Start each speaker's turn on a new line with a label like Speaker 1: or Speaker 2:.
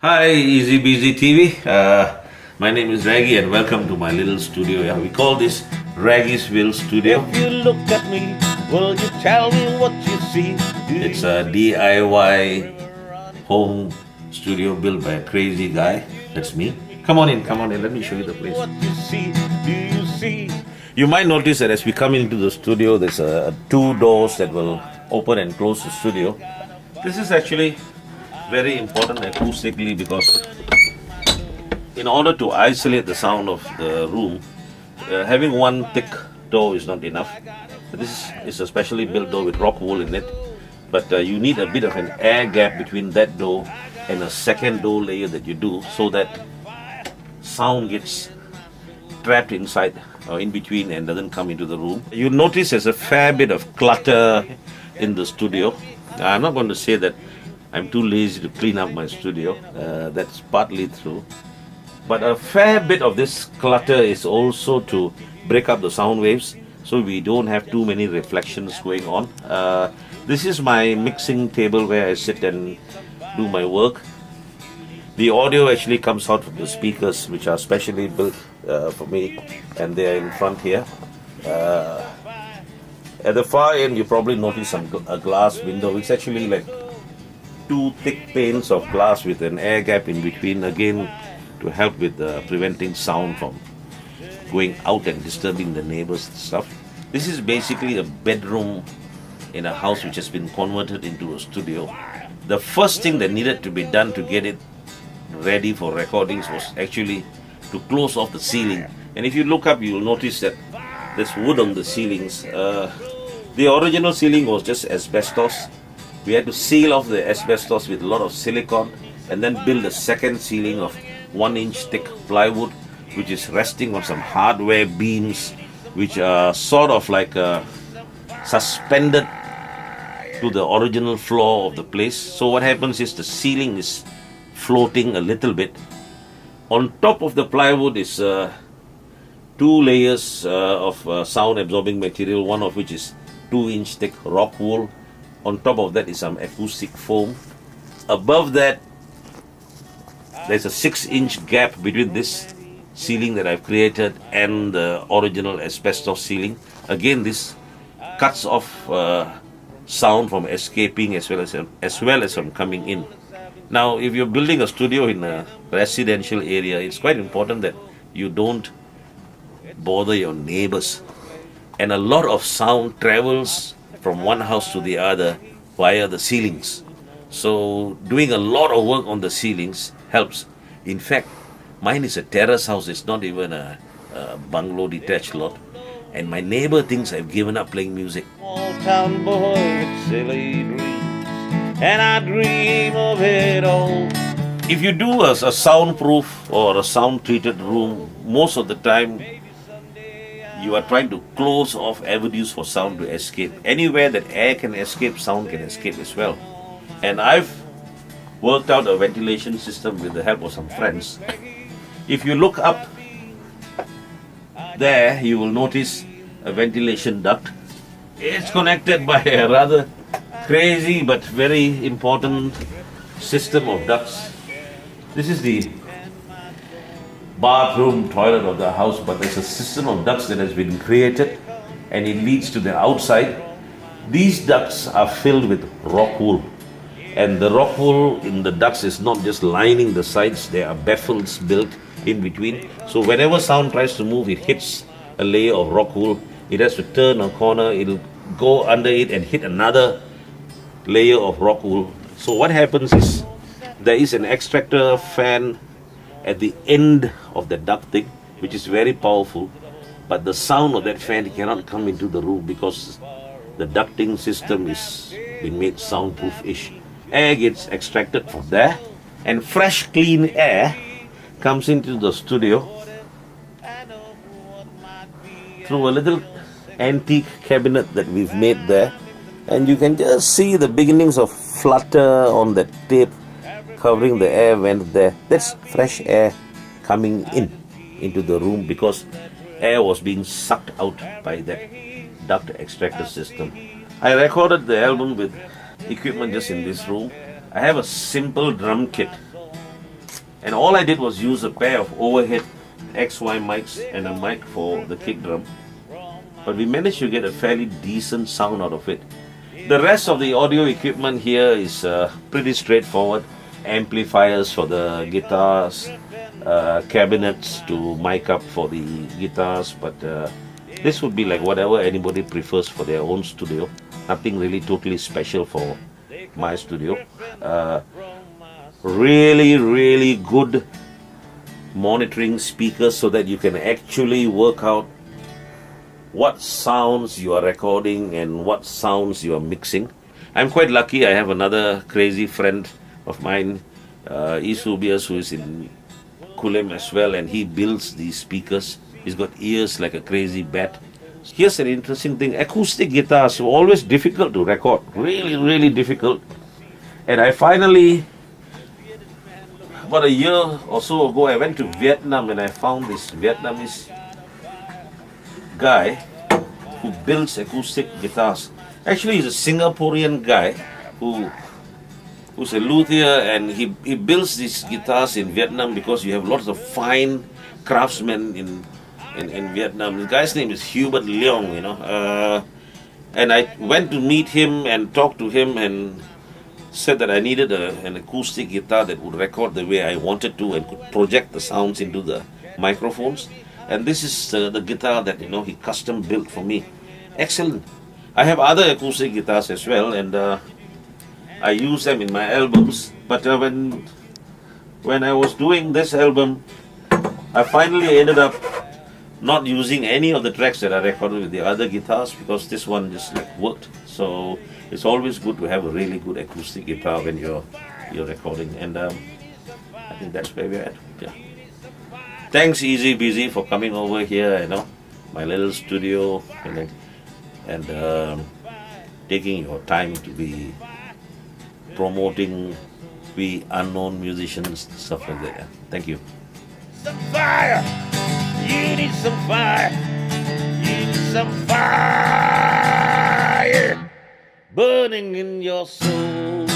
Speaker 1: Hi, EasyBusyTV. My name is Raggy and welcome to my little studio. Yeah, we call this Raggysville studio.
Speaker 2: If you look at me, will you tell me what you see?
Speaker 1: It's a DIY home studio built by a crazy guy. That's me. Come on in, let me show you the place.
Speaker 2: What you see, do you see?
Speaker 1: You might notice that as we come into the studio, there's two doors that will open and close the studio. This is actually very important acoustically because in order to isolate the sound of the room, having one thick door is not enough. This is a specially built door with rock wool in it, but you need a bit of an air gap between that door and a second door layer that you do so that sound gets trapped inside or in between and doesn't come into the room. You notice there's a fair bit of clutter in the studio. I'm not going to say that I'm too lazy to clean up my studio. That's partly true. But a fair bit of this clutter is also to break up the sound waves so we don't have too many reflections going on. This is my mixing table where I sit and do my work. The audio actually comes out from the speakers, which are specially built for me, and they are in front here. At the far end, you probably notice a glass window. It's actually like two thick panes of glass with an air gap in between, again to help with preventing sound from going out and disturbing the neighbors and stuff. This is basically a bedroom in a house which has been converted into a studio. The first thing that needed to be done to get it ready for recordings was actually to close off the ceiling. And if you look up, you will notice that there's wood on the ceilings. The original ceiling was just asbestos. We had to seal off the asbestos with a lot of silicone and then build a second ceiling of 1-inch thick plywood, which is resting on some hardware beams which are sort of like suspended to the original floor of the place. So what happens is the ceiling is floating a little bit. On top of the plywood is 2 layers of sound absorbing material, one of which is 2-inch thick rock wool. On top of that is some acoustic foam. Above that, there's a 6-inch gap between this ceiling that I've created and the original asbestos ceiling. Again, this cuts off sound from escaping as well as from coming in. Now, if you're building a studio in a residential area, it's quite important that you don't bother your neighbors. And a lot of sound travels from one house to the other via the ceilings. So doing a lot of work on the ceilings helps. In fact, mine is a terrace house. It's not even a bungalow detached lot. And my neighbor thinks I've given up playing music.
Speaker 2: Small town boy with silly dreams, and I dream of it all.
Speaker 1: If you do a soundproof or a sound treated room, most of the time you are trying to close off avenues for sound to escape. Anywhere that air can escape, sound can escape as well. And I've worked out a ventilation system with the help of some friends. If you look up there, you will notice a ventilation duct. It's connected by a rather crazy but very important system of ducts. This is the bathroom toilet of the house, but there's a system of ducts that has been created and it leads to the outside. These ducts are filled with rock wool, and the rock wool in the ducts is not just lining the sides, there are baffles built in between. So whenever sound tries to move, it hits a layer of rock wool. It has to turn a corner, it'll go under it and hit another layer of rock wool. So what happens is there is an extractor fan at the end of the duct thing, which is very powerful, but the sound of that fan cannot come into the room because the ducting system is being made soundproof-ish. Air gets extracted from there, and fresh, clean air comes into the studio through a little antique cabinet that we've made there, and you can just see the beginnings of flutter on the tape covering the air vent there. That's fresh air coming into the room because air was being sucked out by that duct extractor system. I recorded the album with equipment just in this room. I have a simple drum kit And all I did was use a pair of overhead XY mics and a mic for the kick drum. But we managed to get a fairly decent sound out of it. The rest of the audio equipment here is pretty straightforward. Amplifiers for the guitars, cabinets to mic up for the guitars, but this would be like whatever anybody prefers for their own studio. Nothing really totally special for my studio. Really good monitoring speakers so that you can actually work out what sounds you are recording and what sounds you are mixing. I'm quite lucky. I have another crazy friend of mine, EasyBusyTV, who is in Kulim as well, and he builds these speakers. He's got ears like a crazy bat. Here's an interesting thing. Acoustic guitars were always difficult to record. Really difficult. And I finally, about a year or so ago, I went to Vietnam and I found this Vietnamese guy who builds acoustic guitars. Actually, he's a Singaporean guy who's a luthier, and he builds these guitars in Vietnam because you have lots of fine craftsmen in Vietnam. The guy's name is Hubert Leong, and I went to meet him and talk to him and said that I needed an acoustic guitar that would record the way I wanted to and could project the sounds into the microphones. And this is the guitar that he custom built for me. Excellent. I have other acoustic guitars as well, and I use them in my albums. But when I was doing this album, I finally ended up not using any of the tracks that I recorded with the other guitars because this one just worked. So it's always good to have a really good acoustic guitar when you're recording, and I think that's where we're at. Yeah. Thanks EasyBusy for coming over here, my little studio, and taking your time to be promoting the unknown musicians, stuff like that. Yeah. Thank you.
Speaker 2: Some fire, you need some fire, you need some fire burning in your soul.